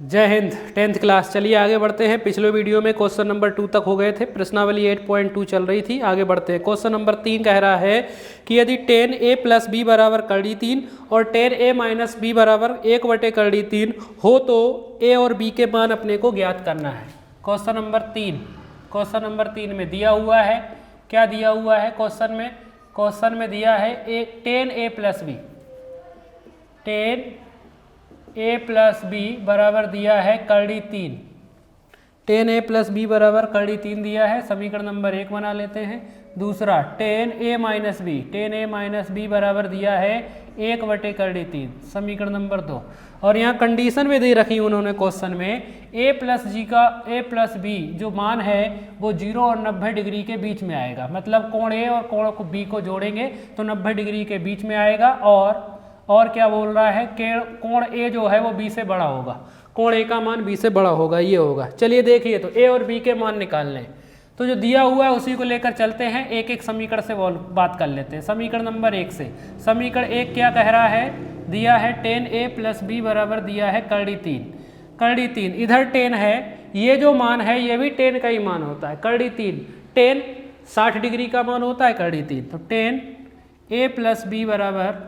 जय Hind. 10th class. चलिए आगे बढ़ते हैं। पिछले वीडियो में क्वेश्चन नंबर 2 तक हो गए थे, प्रश्नावली 8.2 चल रही थी। आगे बढ़ते हैं। क्वेश्चन नंबर 3 कह रहा है कि यदि 10a प्लस बी बराबर करड़ी 3 और 10a माइनस बी बराबर 1/करड़ी 3 हो तो a और b के मान अपने को ज्ञात करना है। क्वेश्चन नंबर 3 में दिया हुआ है, क्या दिया हुआ है क्वेश्चन में दिया है 10a plus B, 10a plus B बराबर दिया है करड़ी 3, 10a प्लस बी बराबर करड़ी 3 दिया है। समीकरण नंबर 1 बना लेते हैं। दूसरा 10a माइनस बी बराबर दिया है 1/करड़ी 3, समीकरण नंबर 2। और यहाँ कंडीशन भी दे रखी उन्होंने क्वेश्चन में, a प्लस बी जो मान है वो 0 और 90 डिग्री के बीच में आएगा। मतलब कोण a और कोण b को जोड़ेंगे तो 90 डिग्री के बीच में आएगा। और क्या बोल रहा है, कोण a जो है वो b से बड़ा होगा, कोण a का मान b से बड़ा होगा, ये होगा। चलिए देखिए, तो a और b के मान निकालने, तो जो दिया हुआ है उसी को लेकर चलते हैं। एक एक समीकरण से बात कर लेते हैं। समीकरण नंबर 1 से। समीकरण 1 क्या कह रहा है, दिया है 10a प्लस बी बराबर दिया है करड़ी 3। इधर 10 है, ये जो मान है ये भी 10 का ही मान होता है। करड़ी 3 10 60 डिग्री का मान होता है करड़ी 3, तो 10a प्लस बी बराबर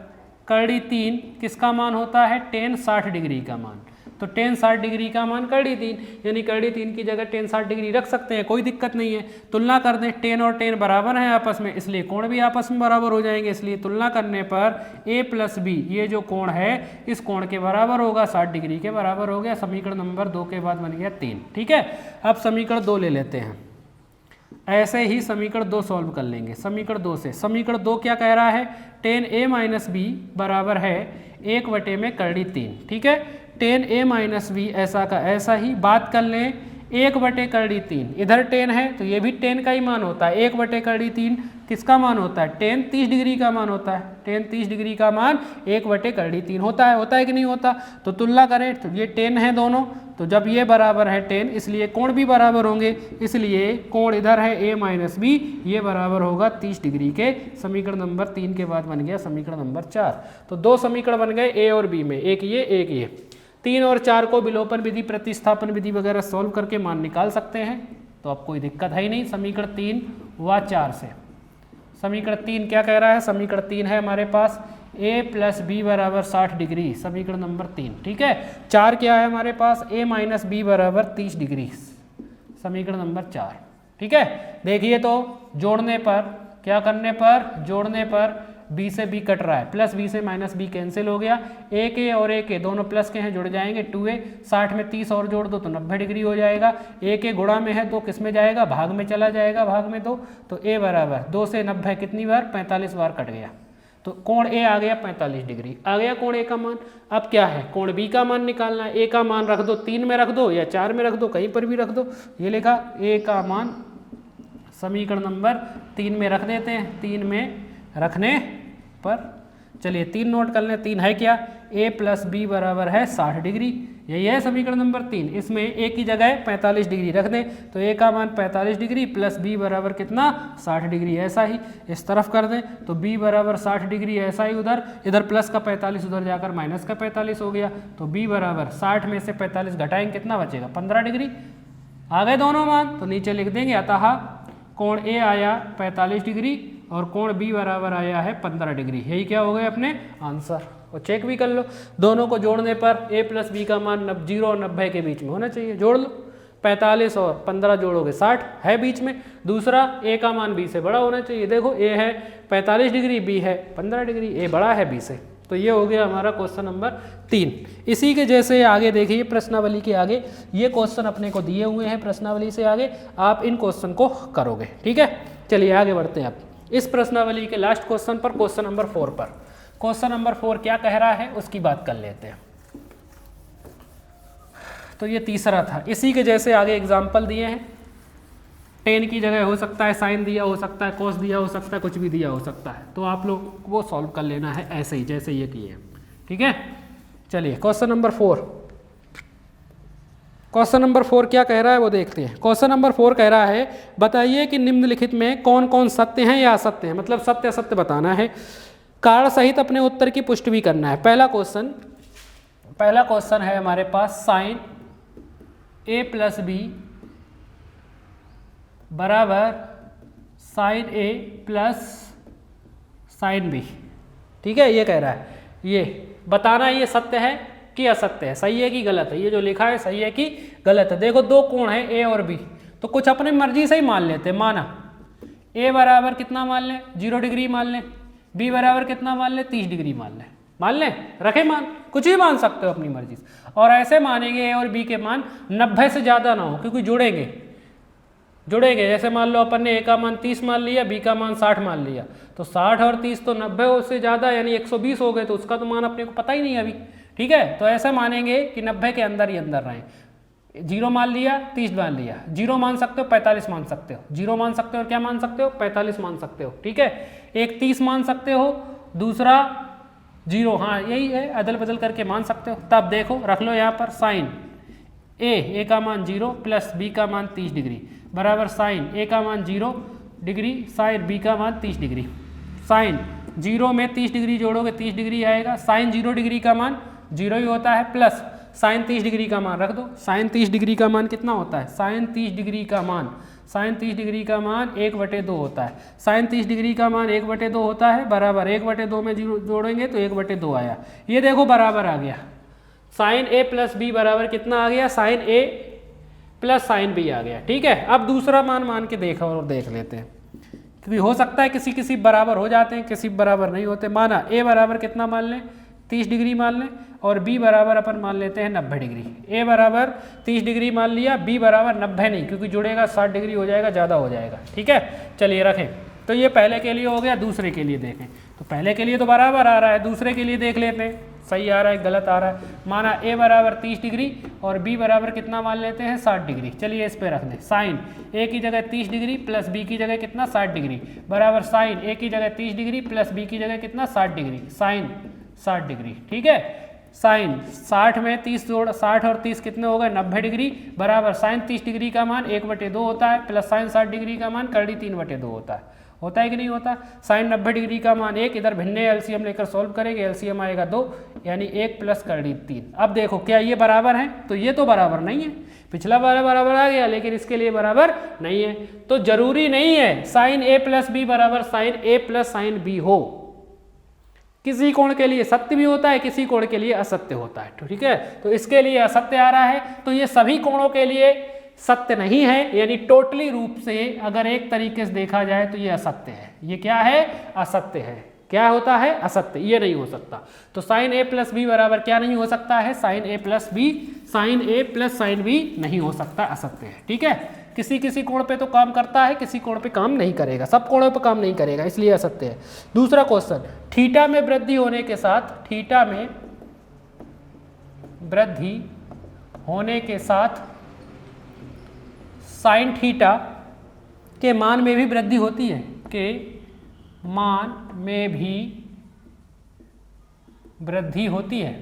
करड़ी 3 किसका मान होता है, 10 60 डिग्री का मान। तो 10 60 डिग्री का मान करड़ी 3, यानी करड़ी 3 की जगह 10 60 डिग्री रख सकते हैं, कोई दिक्कत नहीं है। तुलना कर दें, 10 और 10 बराबर हैं आपस में, इसलिए कोण भी आपस में बराबर हो जाएंगे। इसलिए तुलना करने पर a प्लस बी, ये जो कोण है इस कोण के बराबर होगा, 60 डिग्री के बराबर हो गया। समीकरण नंबर 2 के बाद बन गया 3। ठीक है, अब समीकरण 2 ले लेते हैं। ऐसे ही समीकरण 2 सॉल्व कर लेंगे। समीकरण 2 से, समीकरण 2 क्या कह रहा है, 10a माइनस बी बराबर है 1/करड़ी 3। ठीक है, 10a माइनस बी ऐसा का ऐसा ही। बात कर लें 1/करड़ी 3, इधर 10 है तो ये भी 10 का ही मान होता है। 1/करड़ी 3 किसका मान होता है, 10 30 डिग्री का मान होता है। 10 30 डिग्री का मान 1/करड़ी 3 होता है कि नहीं होता। तो तुलना करें तो ये 10 है दोनों, तो जब ये बराबर है 10, इसलिए कोण भी बराबर होंगे। इसलिए कोण इधर है a माइनस बी, ये बराबर होगा 30 डिग्री के। समीकरण नंबर 3 के बाद बन गया समीकरण नंबर 4। तो 2 समीकरण बन गए a और b में, एक ये। 3 और 4 को विलोपन विधि, प्रतिस्थापन विधि वगैरह सॉल्व करके मान निकाल सकते हैं, तो अब कोई दिक्कत है ही नहीं। समीकरण 3 व 4 से। समीकरण 3 क्या कह रहा है, समीकरण 3 है हमारे पास a प्लस बी बराबर 60 डिग्री, समीकरण नंबर 3। ठीक है, 4 क्या है हमारे पास, a माइनस बी बराबर 30 डिग्री, समीकरण नंबर 4। ठीक है, देखिए तो जोड़ने पर, क्या करने पर, जोड़ने पर b से b कट रहा है, प्लस b से माइनस b कैंसिल हो गया। एक a और एक a दोनों प्लस के हैं, जुड़ जाएंगे 2a, 60 में 30 और जोड़ दो तो 90 डिग्री हो जाएगा। एक a गुणा में है, 2 किस में जाएगा, भाग में चला जाएगा, भाग में 2। तो a बराबर 2 से 90 कितनी बार, 45 बार कट गया। तो कोण a आ गया 45 डिग्री, आ गया कोण a का मान। अब क्या है, कोण b का मान निकालना है। a का मान रख दो, 3 में रख दो या 4 में रख दो, कहीं पर भी रख दो। ये लिखा a का मान समीकरण नंबर 3 में रख देते हैं। 3 में रखने पर, चलिए 3 नोट कर लें। 3 है क्या, a प्लस बी बराबर है 60 डिग्री, यही है समीकरण नंबर 3। इसमें a की जगह 45 डिग्री रख दें, तो a का मान 45 डिग्री प्लस b बराबर कितना, 60 डिग्री। ऐसा ही इस तरफ कर दें तो b बराबर 60 डिग्री, ऐसा ही उधर, इधर प्लस का 45 उधर जाकर माइनस का 45 हो गया। तो b बराबर 60 में से 45 घटाएंगे, कितना बचेगा, 15 डिग्री। आ गए दोनों मान, तो नीचे लिख देंगे अतः कोण a आया 45 डिग्री और कोण b बराबर आया है 15 डिग्री। यही क्या हो गए अपने आंसर। और चेक भी कर लो, दोनों को जोड़ने पर a प्लस बी का मान 0 और 90 के बीच में होना चाहिए। जोड़ लो, 45 और 15 जोड़ोगे 60 है बीच में। दूसरा a का मान b से बड़ा होना चाहिए। देखो a है 45 डिग्री, b है 15 डिग्री, a बड़ा है b से। तो ये हो गया हमारा क्वेश्चन नंबर 3। इसी के जैसे आगे देखिए, प्रश्नावली के आगे ये क्वेश्चन अपने को दिए हुए हैं। प्रश्नावली से आगे आप इन क्वेश्चन को करोगे। ठीक है, चलिए आगे बढ़ते हैं। अब इस प्रश्नावली के लास्ट क्वेश्चन पर, क्वेश्चन नंबर 4 पर। क्वेश्चन नंबर 4 क्या कह रहा है उसकी बात कर लेते हैं। तो ये तीसरा था। इसी के जैसे आगे एग्जाम्पल दिए हैं। 10 की जगह हो सकता है साइन दिया हो सकता है, कॉस दिया हो सकता है, कुछ भी दिया हो सकता है। तो आप लोग वो सॉल्व कर लेना है ऐसे ही जैसे ये किए हैं। ठीक है, चलिए क्वेश्चन नंबर 4। क्वेश्चन नंबर 4 क्या कह रहा है वो देखते हैं। क्वेश्चन नंबर 4 कह रहा है, बताइए कि निम्नलिखित में कौन कौन सत्य हैं या असत्य हैं, मतलब सत्य असत्य बताना है। कारण सहित अपने उत्तर की पुष्टि भी करना है। पहला क्वेश्चन, पहला क्वेश्चन है हमारे पास साइन ए प्लस बी बराबर साइन ए प्लस साइन बी। ठीक है, ये कह रहा है, ये बताना ये सत्य है कि असत्य है, सही है कि गलत है। ये जो लिखा है सही है कि गलत है। देखो दो कोण है ए और बी, तो कुछ अपनी मर्जी से ही मान लेते हैं। माना ए बराबर कितना मान लें, 0 डिग्री मान लें, बी बराबर कितना मान लें, 30 डिग्री मान लें, रखे मान, कुछ भी मान सकते हो अपनी मर्जी से। और ऐसे मानेंगे ए और बी के मान 90 से ज़्यादा ना हो, क्योंकि जुड़ेंगे। जैसे मान लो अपन ने ए का मान 30 मान लिया, बी का मान 60 मान लिया, तो 60 और 30 तो 90 से ज़्यादा यानी 120 हो गए, तो उसका तो मान अपने को पता ही नहीं अभी। ठीक है, तो ऐसे मानेंगे कि 90 के अंदर ही अंदर रहें। 0 मान लिया, 30 मान लिया, 0 मान सकते हो, 45 मान सकते हो, 0 मान सकते हो और क्या मान सकते हो, 45 मान सकते हो। ठीक है, एक 30 मान सकते हो, दूसरा 0, हाँ यही है, अदल बदल करके मान सकते हो। तब देखो रख लो यहाँ पर साइन ए का मान 0 प्लस बी का मान 30 डिग्री बराबर साइन ए का मान 0 डिग्री साइन बी का मान 30 डिग्री। साइन 0 में 30 डिग्री जोड़ोगे 30 डिग्री आएगा, साइन 0 डिग्री का मान 0 ही होता है, प्लस साइन 30 डिग्री का मान रख दो। साइन 30 डिग्री का मान कितना होता है, साइन 30 डिग्री का मान 1/2 होता है। साइन 30 डिग्री का मान 1/2 होता है, बराबर 1/2 में जोड़ेंगे तो 1/2 आया। ये देखो बराबर आ गया, साइन ए प्लस बी बराबर कितना आ गया, साइन ए प्लस साइन बी आ गया। ठीक है, अब दूसरा मान के देख लेते हैं, क्योंकि हो सकता है किसी बराबर हो जाते हैं, किसी बराबर नहीं होते। माना ए बराबर कितना मान लें, 30 डिग्री मान लें, और बी बराबर अपन मान लेते हैं 90 डिग्री। ए बराबर 30 डिग्री मान लिया, बी बराबर 90 नहीं, क्योंकि जुड़ेगा 60 डिग्री हो जाएगा, ज़्यादा हो जाएगा। ठीक है, चलिए रखें। तो ये पहले के लिए हो गया, दूसरे के लिए देखें। तो पहले के लिए तो बराबर आ रहा है, दूसरे के लिए देख लेते हैं सही आ रहा है गलत आ रहा है। माना ए बराबर 30 डिग्री और बी बराबर कितना मान लेते हैं, 60 डिग्री। चलिए इस पे रख दें, साइन ए की जगह 30 डिग्री प्लस बी की जगह कितना, 60 डिग्री बराबर साइन ए की जगह 30 डिग्री प्लस बी की जगह कितना, 60 डिग्री, साइन 60 डिग्री। ठीक है, साइन 60 में 30 जोड़ 60 और 30 कितने हो गए, 90 डिग्री बराबर साइन 30 डिग्री का मान 1/2 होता है, प्लस साइन 60 डिग्री का मान करड़ी 3/2 होता है कि नहीं होता। साइन 90 डिग्री का मान 1, इधर भिन्ने एलसीएम लेकर सॉल्व करेंगे, एलसीएम आएगा 2 यानी 1 प्लस करड़ी 3। अब देखो क्या ये बराबर है, तो ये तो बराबर नहीं है, पिछला वाला बराबर आ गया लेकिन इसके लिए बराबर नहीं है। तो जरूरी नहीं है साइन ए प्लस बी बराबर साइन ए प्लस साइन बी हो, किसी कोण के लिए सत्य भी होता है, किसी कोण के लिए असत्य होता है। ठीक है, तो इसके लिए असत्य आ रहा है, तो ये सभी कोणों के लिए सत्य नहीं है, यानी टोटली रूप से अगर एक तरीके से देखा जाए तो ये असत्य है। ये क्या है, असत्य है। क्या होता है, असत्य, ये नहीं हो सकता। तो साइन ए प्लस बी बराबर क्या नहीं हो सकता है, साइन ए प्लस बी, साइन ए प्लस साइन बी नहीं हो सकता, असत्य है। ठीक है, किसी कोण पे तो काम करता है, किसी कोण पे काम नहीं करेगा, सब कोणों पे काम नहीं करेगा, इसलिए असत्य है। दूसरा क्वेश्चन, थीटा में वृद्धि होने के साथ, थीटा में वृद्धि होने के साथ साइन थीटा के मान में भी वृद्धि होती है, के मान में भी वृद्धि होती है।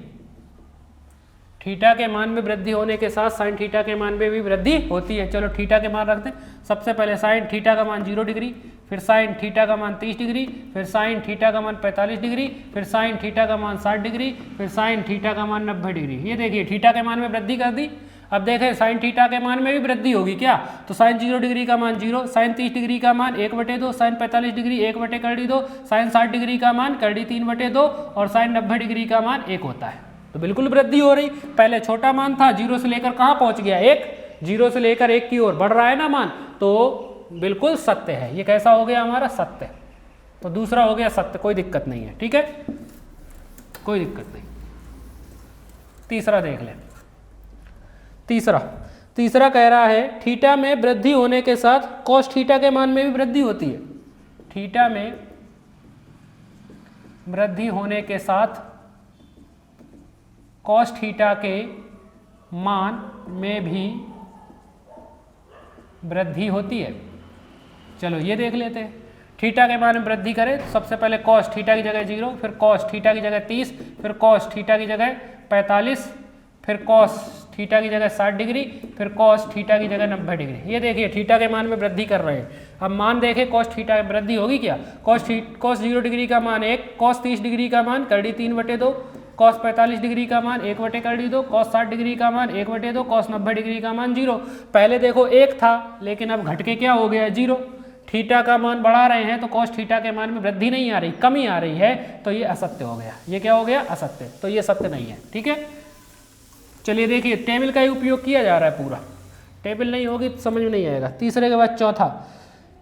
थीटा के मान में वृद्धि होने के साथ साइन थीटा के मान में भी वृद्धि होती है। चलो थीटा के मान रखते हैं। सबसे पहले साइन थीटा का मान 0 डिग्री, फिर साइन थीटा का मान 30 डिग्री, फिर साइन थीटा का मान 45 डिग्री, फिर साइन थीटा का मान 60 डिग्री, फिर साइन थीटा का मान 90 डिग्री। ये देखिए थीटा के मान में वृद्धि कर दी। अब देखें साइन थीटा के मान में भी वृद्धि होगी क्या, तो साइन 0 डिग्री का मान 0, साइन 30 डिग्री का मान 1/2, साइन 45 डिग्री 1/2, साइन 60 डिग्री का मान करड़ी 3/2 और साइन 90 डिग्री का मान 1 होता है। तो बिल्कुल वृद्धि हो रही। पहले छोटा मान था, 0 से लेकर कहाँ पहुंच गया, 1, 0 से लेकर 1 की ओर बढ़ रहा है ना मान, तो बिल्कुल सत्य है। ये कैसा हो गया हमारा, सत्य। तो दूसरा हो गया सत्य, कोई दिक्कत नहीं है। ठीक है, कोई दिक्कत नहीं। तीसरा देख लें। तीसरा कह रहा है थीटा में वृद्धि होने के साथ कॉस थीटा के मान में भी वृद्धि होती है। थीटा में वृद्धि होने के साथ कॉस थीटा के मान में भी वृद्धि होती है। चलो ये देख लेते हैं। थीटा के मान में वृद्धि करें तो सबसे पहले कॉस थीटा की जगह 0, फिर कॉस थीटा की जगह 30, फिर कॉस थीटा की जगह 45, फिर कॉस थीटा की जगह 60 डिग्री, फिर कॉस थीटा की जगह 90 डिग्री। ये देखिए थीटा के मान में वृद्धि कर रहे हैं। अब मान देखें कॉस थीटा में वृद्धि होगी क्या, कॉस 0 डिग्री का मान 1, कॉस 30 डिग्री का मान करड़ी 3/2, कॉस 45 डिग्री का मान 1/2, कॉस 60 डिग्री का मान 1/2, कॉस 90 डिग्री का मान 0। पहले देखो 1 था लेकिन अब घट के क्या हो गया 0। थीटा का मान बढ़ा रहे हैं तो कॉस थीटा के मान में वृद्धि नहीं आ रही, कमी आ रही है, तो ये असत्य हो गया। ये क्या हो गया? असत्य। तो ये सत्य नहीं है। ठीक है, चलिए देखिए टेबल का ही उपयोग किया जा रहा है पूरा, टेबल नहीं होगी तो समझ में नहीं आएगा। तीसरे के बाद चौथा,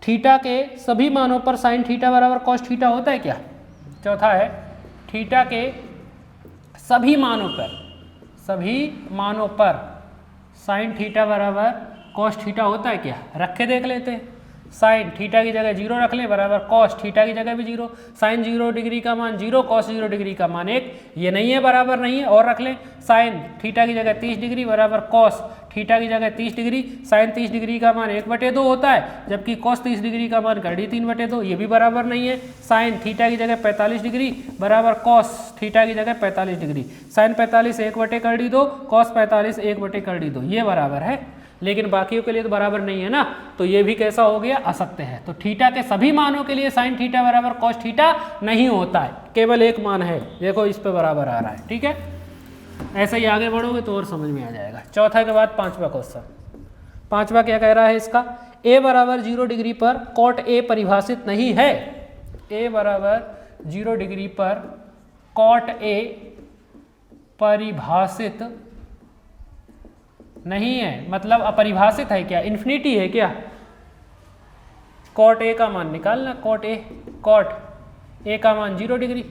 थीटा के सभी मानों पर साइन थीटा बराबर कॉस थीटा होता है क्या? चौथा है थीटा के सभी मानों पर साइन थीटा बराबर कॉस थीटा होता है क्या? रख के देख लेते हैं। साइन थीटा की जगह 0 रख लें बराबर कॉस थीटा की जगह भी 0, साइन 0 डिग्री का मान 0, कॉस 0 डिग्री का मान 1, ये नहीं है बराबर नहीं है। और रख लें साइन थीटा की जगह 30 डिग्री बराबर कॉस थीटा की जगह 30 डिग्री, साइन 30 डिग्री का मान 1/2 होता है, जबकि कॉस 30 डिग्री का मान 3/2, ये भी बराबर नहीं है। साइन थीटा की जगह 45 डिग्री बराबर कॉस थीटा की जगह 45 डिग्री, साइन 45 1/2, कॉस 45 1/2, ये बराबर है। लेकिन बाकियों के लिए तो बराबर नहीं है ना, तो ये भी कैसा हो गया? असत्य है। तो थीटा के सभी मानों के लिए साइन थीटा बराबर कॉस थीटा नहीं होता है, केवल एक मान है, देखो इस पे बराबर आ रहा है। ठीक है, ऐसे ही आगे बढ़ोगे तो और समझ में आ जाएगा। चौथा के बाद पांचवा क्वेश्चन। पांचवा क्या कह रहा है इसका? a बराबर 0 डिग्री पर कॉट a परिभाषित नहीं है। a बराबर 0 डिग्री पर कॉट a परिभाषित नहीं है, मतलब अपरिभाषित है क्या? इन्फिनिटी है क्या? कॉट ए का मान निकालना, कॉट ए का मान 0 डिग्री,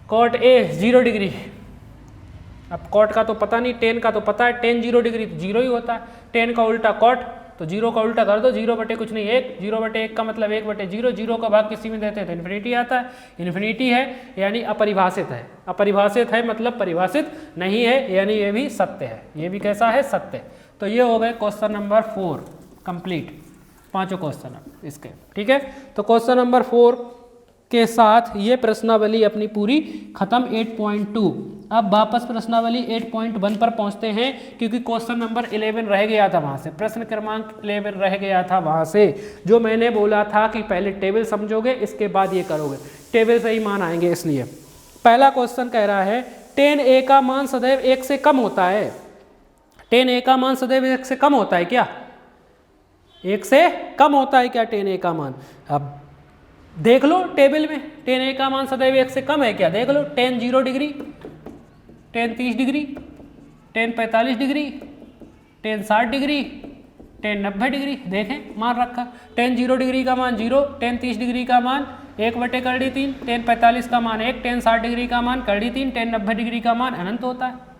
कॉट ए 0 डिग्री। अब कॉट का तो पता नहीं, टेन का तो पता है, टेन 0 डिग्री तो 0 ही होता है, टेन का उल्टा कॉट, तो 0 का उल्टा कर दो, 0 बटे कुछ नहीं 1, 0 बटे 1 का मतलब 1/0, 0 का भाग किसी में देते हैं तो इन्फिनिटी आता है। इन्फिनिटी है यानी अपरिभाषित है, अपरिभाषित है मतलब परिभाषित नहीं है, यानी ये भी सत्य है। ये भी कैसा है? सत्य। तो ये हो गए क्वेश्चन नंबर 4 कंप्लीट, पांचों क्वेश्चन इसके। ठीक है, तो क्वेश्चन नंबर 4 के साथ ये प्रश्नावली अपनी पूरी खत्म 8.2। अब वापस प्रश्नावली 8.1 पर पहुंचते हैं, क्योंकि क्वेश्चन नंबर 11 रह गया था वहां से, प्रश्न क्रमांक 11 रह गया था वहां से, जो मैंने बोला था कि पहले टेबल समझोगे इसके बाद ये करोगे, टेबल से ही मान आएंगे। इसलिए पहला क्वेश्चन कह रहा है tan a का मान सदैव 1 से कम होता है। tan a का मान सदैव 1 से कम होता है क्या? 1 से कम होता है क्या tan a का मान? अब देख लो टेबल में, tan a का मान सदैव 1 से कम है क्या? देख लो, tan 0 degree, tan 30 degree, tan 45 degree, tan 60 degree, tan 90 degree, देखें मान रखा। tan 0 डिग्री का मान 0, tan 30 डिग्री का मान 1/3, tan 45 का मान 1, tan 60 डिग्री का मान 3, tan 90 डिग्री का मान अनंत होता है।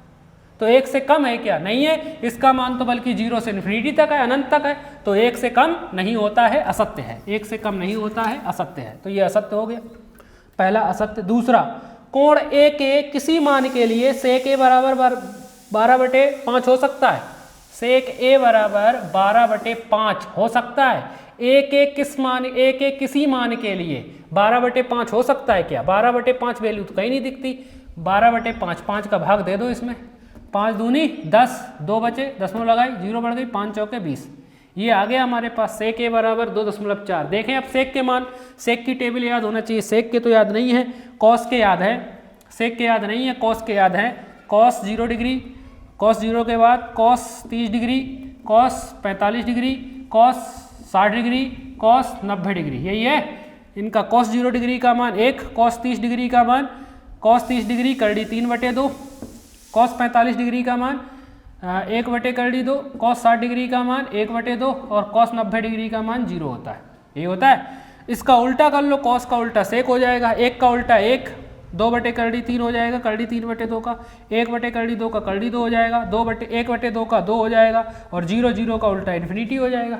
तो 1 से कम है क्या? नहीं है, इसका मान तो बल्कि 0 से इन्फिनिटी तक है, अनंत तक है, तो 1 से कम नहीं होता है, असत्य है। 1 से कम नहीं होता है, असत्य है। तो ये असत्य हो गया, पहला असत्य। दूसरा, कोण ए के किसी मान के लिए सेक ए बराबर 12/5 हो सकता है। सेक ए बराबर 12/5 हो सकता है। ए के किसी मान के लिए 12/5 हो सकता है क्या? 12/5 वैल्यू तो कहीं नहीं दिखती। 12/5, 5 का भाग दे दो इसमें, 5 दूनी 10, 2 बचे, दशमलव लगाई, 0 बढ़ गई, 5 चौके 20, ये आ गया हमारे पास सेक ए बराबर 2.4। देखें अब सेक के मान, सेक की टेबल याद होना चाहिए, सेक के तो याद नहीं है, कॉस के याद है, सेक के याद नहीं है, कॉस के याद है। कॉस 0 डिग्री, कॉस 0 के बाद cos 30 degree, cos 45 degree, cos 60 degree, cos 90 degree, यही है इनका। कॉस 0 डिग्री का मान 1, कॉस 30 डिग्री का मान, कॉस 30 डिग्री 3/2, कॉस 45 डिग्री का मान 1/2, कॉस 60 डिग्री का मान 1/2 और कॉस 90 डिग्री का मान 0 होता है। ये होता है। इसका उल्टा कर लो, कॉस का उल्टा सेक हो जाएगा, 1 का उल्टा 1, 2/3 हो जाएगा, 3/2 का, 1/2 का 2 हो जाएगा, 1/2 का 2 हो जाएगा, और 0 का उल्टा इन्फिनिटी हो जाएगा।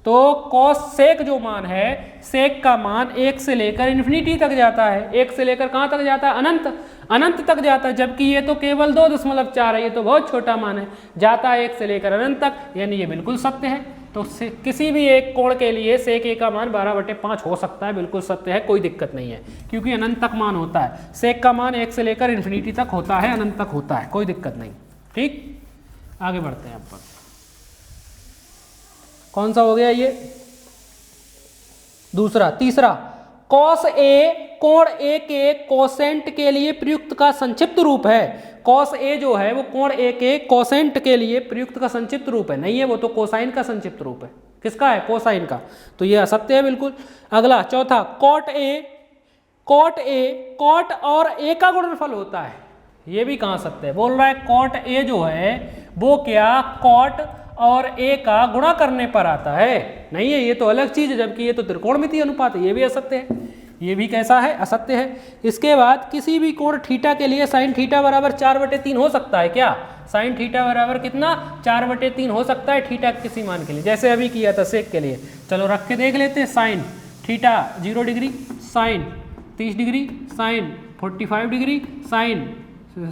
तो कॉस सेक जो मान है, सेक का मान 1 से लेकर इन्फिनिटी तक जाता है। 1 से लेकर कहाँ तक जाता है? अनंत, अनंत तक जाता है, जबकि ये तो केवल 2.4 है, ये तो बहुत छोटा मान है, जाता है 1 से लेकर अनंत तक, यानी ये बिल्कुल सत्य है। तो किसी भी एक कोण के लिए सेक ए का मान 12/5 हो सकता है, बिल्कुल सत्य है, कोई दिक्कत नहीं है, क्योंकि अनंत तक मान होता है। सेक का मान 1 से लेकर इन्फिनिटी तक होता है, अनंत तक होता है, कोई दिक्कत नहीं। ठीक, आगे बढ़ते हैं। अब कौन सा हो गया ये? दूसरा। तीसरा, कॉस ए कोण ए के कोसेंट के लिए प्रयुक्त का संक्षिप्त रूप है। कॉस ए जो है वो कोण ए के कोसेंट के लिए प्रयुक्त का संक्षिप्त रूप है, नहीं है, वो तो कोसाइन का संक्षिप्त रूप है। किसका है? कोसाइन का। तो ये असत्य है बिल्कुल। अगला चौथा, कॉट ए कॉट और ए का गुणनफल होता है, ये भी कहाँ सत्य है? बोल रहा है कॉट ए जो है वो क्या कॉट और ए का गुणा करने पर आता है, नहीं है, ये तो अलग चीज है, जबकि ये तो त्रिकोणमितीय अनुपात है, ये भी असत्य है। ये भी कैसा है? असत्य है। इसके बाद किसी भी कोण थीटा के लिए साइन थीटा बराबर 4/3 हो सकता है क्या? साइन थीटा बराबर कितना? 4/3 हो सकता है थीटा के किसी मान के लिए, जैसे अभी किया था सेक के लिए। चलो रख के देख लेते हैं। Sine theta 0 degree, sine 30 degree, sine 45 degree, sine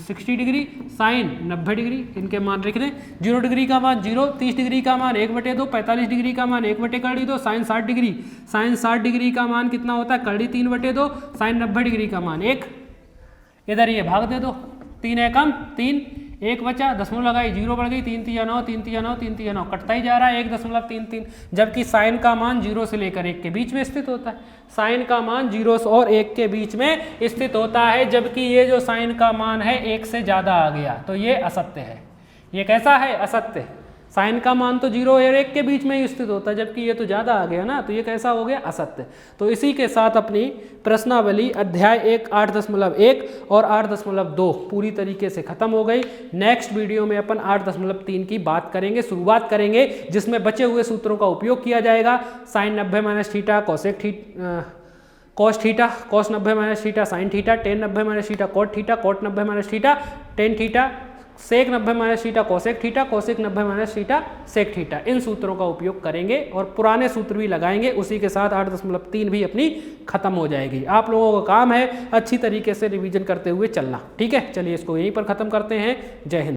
60 degree, sine 90 degree, इनके मान लिख दें। 0 डिग्री का मान 0, 30 डिग्री का मान 1/2, 45 डिग्री का मान 1/2, साइन 60 डिग्री, साइन 60 डिग्री का मान कितना होता है? 3/2, साइन 90 डिग्री का मान 1। इधर ये भाग दे दो, 3 एकम 3, 1 बचा, दशमलव लगाई, 0 बढ़ गई, 3 3 9, 3 3 9, 3 3 9, कटता ही जा रहा है 1.33, जबकि साइन का मान 0 से लेकर 1 के बीच में स्थित होता है। साइन का मान 0 और 1 के बीच में स्थित होता है, जबकि ये जो साइन का मान है 1 से ज़्यादा आ गया, तो ये असत्य है। ये कैसा है? असत्य। साइन का मान तो 0 और 1 के बीच में ही स्थित होता है, जबकि ये तो ज़्यादा आ गया ना, तो ये कैसा हो गया? असत्य। तो इसी के साथ अपनी प्रश्नावली अध्याय 1 8.1 और 8.2 पूरी तरीके से खत्म हो गई। नेक्स्ट वीडियो में अपन 8.3 की बात करेंगे, शुरुआत करेंगे, जिसमें बचे हुए सूत्रों का उपयोग किया जाएगा। Sine 90 minus theta cosec theta, cos theta, cos 90 minus theta sine theta, tan 90 minus theta cot theta, cot 90 minus theta tan theta, sec 90 minus theta cosec theta, cosec 90 minus theta sec theta. इन सूत्रों का उपयोग करेंगे और पुराने सूत्र भी लगाएंगे। उसी के साथ 8.3 भी अपनी खत्म हो जाएगी। आप लोगों का काम है अच्छी तरीके से रिवीजन करते हुए चलना। ठीक है, चलिए इसको यहीं पर खत्म करते हैं। जय हिंद।